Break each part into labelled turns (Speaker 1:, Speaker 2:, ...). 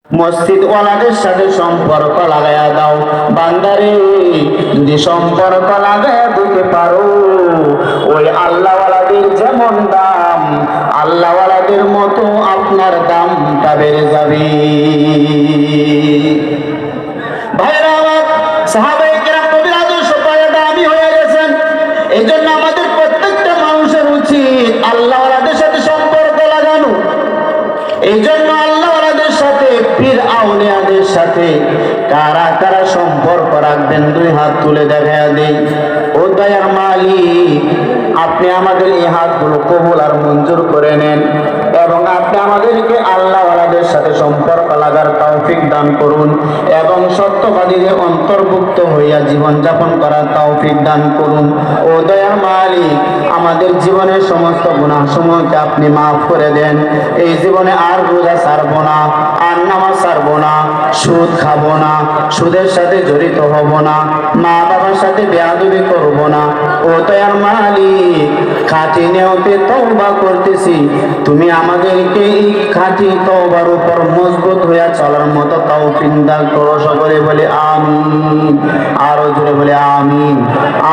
Speaker 1: মসজিদ ওয়ালাদের সাথে সম্পর্ক লাগায়া দাও বান্দারে। যদি সম্পর্ক লাগায়া দিতে পারো, ওই আল্লাহওয়ালাদের যেমন দাম, আল্লাহওয়ালাদের মতো আপনার দামটা বেড়ে যাবে। ভাইরা আমার, সাহাবায়ে কেরাম নবীর আদর্শ পায়ে দামি হয়ে গেছেন। এই জন্য আমাদের প্রত্যেকটা মানুষের উচিত আল্লাহওয়ালাদের সাথে সম্পর্ক লাগানো। এই জন্য আল্লাহওয়ালাদের সাথে, পীর আউলিয়াদের সাথে কারা কারা সম্পর্ক রাখবেন, দুই হাত তুলে দেখা দেই। ও দয়ার মালিক, আপনি আমাদের এই হাতগুলো কবুল আর মঞ্জুর করে নেন এবং আপনি আমাদেরকে আল্লাহওয়ালাদের সাথে সম্পর্ক লাগার তৌফিক দান করুন এবং সত্যবাদীদের অন্তর্ভুক্ত হইয়া জীবন যাপন করার তৌফিক দান করুন। ও দয়ার মালিক, আমাদের জীবনের সমস্ত গুনাহসমূহকে আপনি মাফ করে দেন। এই জীবনে আর রোজা ছাড়বো না, আর নামাজ ছাড়বো না, সুদ খাবো না, সুদের সাথে জড়িত হব না, মা বাবার সাথে বেয়াদবি করবো না। ও দয়ার মালিক, খাঁটি নিয়তে তওবা করতেছি, তুমি আমাদেরকে এই খাঁটি তওবার উপর মজবুত হইয়া চলার মতো তৌফিক দান করো। সকলে বলে আমিন। আরো জোরে বলে আমিন,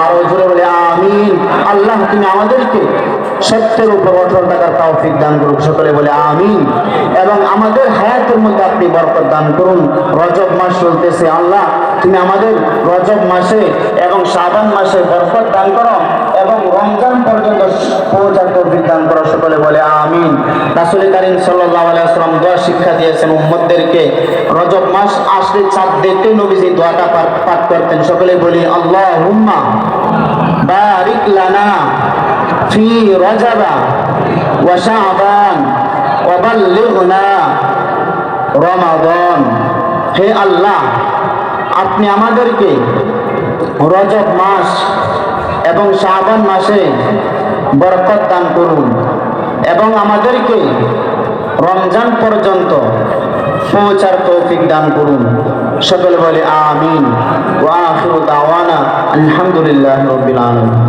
Speaker 1: আরো জোরে বলে আমিন। আল্লাহ তুমি আমাদেরকে সত্যের উপর অটল থাকার তৌফিক দান করুন। সকলে বলে আমিন। এবং আমাদের হায়াতের মধ্যে আপনি বরকত দান করুন। রজব মাস চলতেছে, আল্লাহ তুমি আমাদের রজব মাসে এবং শাবান মাসে বরকত দান করো এবং রমজান পর্যন্ত পৌঁছার তৌফিক দান করো। সকলে বলে আমিন। রাসূল কারীম সাল্লাল্লাহু আলাইহি ওয়াসাল্লাম দোয়া শিক্ষা দিয়েছেন উম্মতদেরকে। রজব মাস আসলে চাঁদ দেখতে নবীজি দোয়াটা পাঠ করতেন। সকলে বলি আল্লাহুম্মা বারিক লানা ফি রজবা ওয়া শাবান ওয়া বাল্লিগনা রমাদান। হে আল্লাহ, আপনি আমাদেরকে রজব মাস এবং শাবান মাসে বরকত দান করুন এবং আমাদেরকে রমজান পর্যন্ত পৌঁছার তৌফিক দান করুন। সকলে বলে আমিন। ওয়া আখিরু দাওয়ানা আলহামদুলিল্লাহি রাব্বিল আলামিন।